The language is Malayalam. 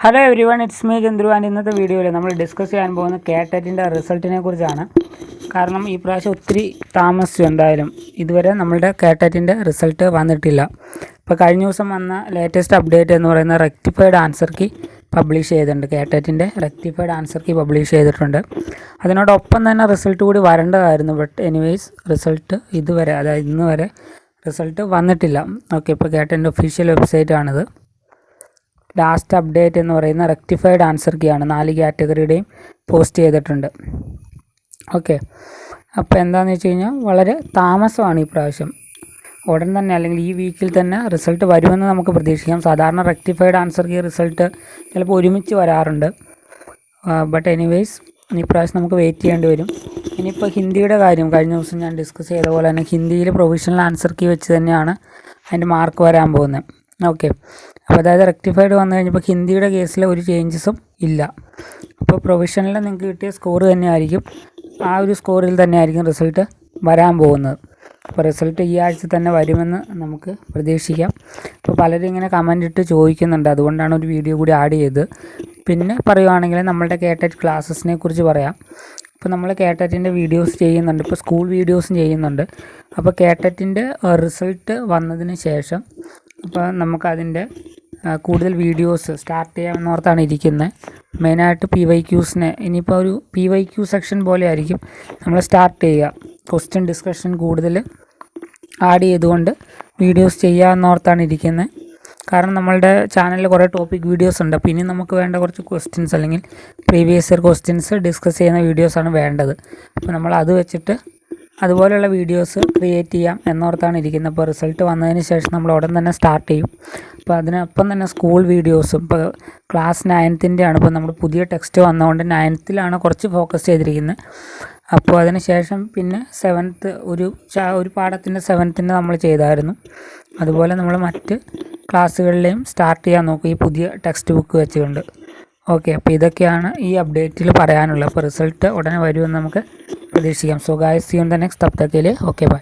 Hello every one, it's me Chandru. And ഇന്നത്തെ വീഡിയോയിൽ നമ്മൾ ഡിസ്കസ് ചെയ്യാൻ പോകുന്ന കേട്ടറ്റിൻ്റെ റിസൾട്ടിനെ കുറിച്ചാണ്. കാരണം ഈ പ്രാവശ്യം ഒത്തിരി താമസിച്ചു. എന്തായാലും ഇതുവരെ നമ്മളുടെ കേട്ടറ്റിൻ്റെ റിസൾട്ട് വന്നിട്ടില്ല. ഇപ്പോൾ കഴിഞ്ഞ ദിവസം വന്ന ലേറ്റസ്റ്റ് അപ്ഡേറ്റ് എന്ന് പറയുന്ന റെക്ടിഫൈഡ് ആൻസർ കീ പബ്ലിഷ് ചെയ്തിട്ടുണ്ട്. കേട്ടറ്റിൻ്റെ റെക്ടിഫൈഡ് ആൻസർ കീ പബ്ലിഷ് ചെയ്തിട്ടുണ്ട്. അതിനോടൊപ്പം തന്നെ റിസൾട്ട് കൂടി വരേണ്ടതായിരുന്നു. ബട്ട് എനിവേയ്സ് റിസൾട്ട് ഇതുവരെ, അതായത് ഇന്ന് വരെ റിസൾട്ട് വന്നിട്ടില്ല. ഓക്കെ, ഇപ്പോൾ കേട്ടറ്റിൻ്റെ ഒഫീഷ്യൽ വെബ്സൈറ്റാണിത്. ലാസ്റ്റ് അപ്ഡേറ്റ് എന്ന് പറയുന്ന റെക്ടിഫൈഡ് ആൻസർ കീ ആണ്. 4 കാറ്റഗറിയുടെയും പോസ്റ്റ് ചെയ്തിട്ടുണ്ട്. ഓക്കെ, അപ്പോൾ എന്താണെന്ന് വെച്ച് കഴിഞ്ഞാൽ വളരെ താമസമാണ് ഈ പ്രാവശ്യം. ഉടൻ തന്നെ അല്ലെങ്കിൽ ഈ വീക്കിൽ തന്നെ റിസൾട്ട് വരുമെന്ന് നമുക്ക് പ്രതീക്ഷിക്കാം. സാധാരണ റെക്ടിഫൈഡ് ആൻസർ കീ റിസൾട്ട് ചിലപ്പോൾ ഒരുമിച്ച് വരാറുണ്ട്. ബട്ട് എനിവേയ്സ് ഈ പ്രാവശ്യം നമുക്ക് വെയിറ്റ് ചെയ്യേണ്ടി വരും. ഇനിയിപ്പോൾ ഹിന്ദിയുടെ കാര്യം കഴിഞ്ഞ ദിവസം ഞാൻ ഡിസ്കസ് ചെയ്ത പോലെ തന്നെ ഹിന്ദിയിൽ പ്രൊവിഷണൽ ആൻസർ കീ വെച്ച് തന്നെയാണ് അതിൻ്റെ മാർക്ക് വരാൻ പോകുന്നത്. ഓക്കെ, അപ്പോൾ അതായത് റെക്ടിഫൈഡ് വന്നു കഴിഞ്ഞപ്പോൾ ഹിന്ദിയുടെ കേസിൽ ഒരു ചേഞ്ചസും ഇല്ല. അപ്പോൾ പ്രൊവിഷണലിൽ നിങ്ങൾക്ക് കിട്ടിയ സ്കോർ തന്നെയായിരിക്കും, ആ ഒരു സ്കോറിൽ തന്നെയായിരിക്കും റിസൾട്ട് വരാൻ പോകുന്നത്. അപ്പോൾ റിസൾട്ട് ഈ ആഴ്ച തന്നെ വരുമെന്ന് നമുക്ക് പ്രതീക്ഷിക്കാം. അപ്പോൾ പലരും ഇങ്ങനെ കമൻ്റ് ഇട്ട് ചോദിക്കുന്നുണ്ട്, അതുകൊണ്ടാണ് ഒരു വീഡിയോ കൂടി ആഡ് ചെയ്തത്. പിന്നെ പറയുവാണെങ്കിൽ നമ്മളുടെ കേട്ടറ്റ് ക്ലാസ്സസിനെ കുറിച്ച് പറയാം. ഇപ്പോൾ നമ്മൾ കേട്ടറ്റിൻ്റെ വീഡിയോസ് ചെയ്യുന്നുണ്ട്, ഇപ്പോൾ സ്കൂൾ വീഡിയോസും ചെയ്യുന്നുണ്ട്. അപ്പോൾ കേട്ടറ്റിൻ്റെ റിസൾട്ട് വന്നതിന് ശേഷം അപ്പോൾ നമുക്കതിൻ്റെ കൂടുതൽ വീഡിയോസ് സ്റ്റാർട്ട് ചെയ്യാമെന്നോർത്താണ് ഇരിക്കുന്നത്. മെയിനായിട്ട് PYQസിനെ ഇനിയിപ്പോൾ ഒരു PYQ സെക്ഷൻ പോലെ ആയിരിക്കും നമ്മൾ സ്റ്റാർട്ട് ചെയ്യുക. ക്വസ്റ്റ്യൻ ഡിസ്കഷൻ കൂടുതൽ ആഡ് ചെയ്തുകൊണ്ട് വീഡിയോസ് ചെയ്യാമെന്നോർത്താണ് ഇരിക്കുന്നത്. കാരണം നമ്മളുടെ ചാനലിൽ കുറേ ടോപ്പിക് വീഡിയോസ് ഉണ്ട്. അപ്പോൾ ഇനി നമുക്ക് വേണ്ട കുറച്ച് ക്വസ്റ്റ്യൻസ് അല്ലെങ്കിൽ പ്രീവിയസ് ഇയർ ക്വസ്റ്റ്യൻസ് ഡിസ്കസ് ചെയ്യുന്ന വീഡിയോസാണ് വേണ്ടത്. അപ്പോൾ നമ്മൾ അത് വെച്ചിട്ട് അതുപോലെയുള്ള വീഡിയോസ് ക്രിയേറ്റ് ചെയ്യാം എന്നോർത്താണ് ഇരിക്കുന്നത്. അപ്പോൾ റിസൾട്ട് വന്നതിന് ശേഷം നമ്മൾ ഉടൻ തന്നെ സ്റ്റാർട്ട് ചെയ്യും. അപ്പോൾ അതിനൊപ്പം തന്നെ സ്കൂൾ വീഡിയോസും, ഇപ്പോൾ ക്ലാസ് 9th ആണ്. ഇപ്പോൾ നമ്മൾ പുതിയ ടെക്സ്റ്റ് വന്നതുകൊണ്ട് 9th കുറച്ച് ഫോക്കസ് ചെയ്തിരിക്കുന്നത്. അപ്പോൾ അതിന് ശേഷം പിന്നെ 7th ഒരു പാഠത്തിൻ്റെ 7th നമ്മൾ ചെയ്തായിരുന്നു. അതുപോലെ നമ്മൾ മറ്റ് ക്ലാസ്സുകളിലെയും സ്റ്റാർട്ട് ചെയ്യാൻ നോക്കും ഈ പുതിയ ടെക്സ്റ്റ് ബുക്ക് വെച്ചുകൊണ്ട്. ഓക്കെ, അപ്പോൾ ഇതൊക്കെയാണ് ഈ അപ്ഡേറ്റിൽ പറയാനുള്ളത്. അപ്പോൾ റിസൾട്ട് ഉടനെ വരുമെന്ന് നമുക്ക് പ്രതീക്ഷിക്കാം. So guys, see you in the next അപ്ഡേറ്റിൽ. Okay, by.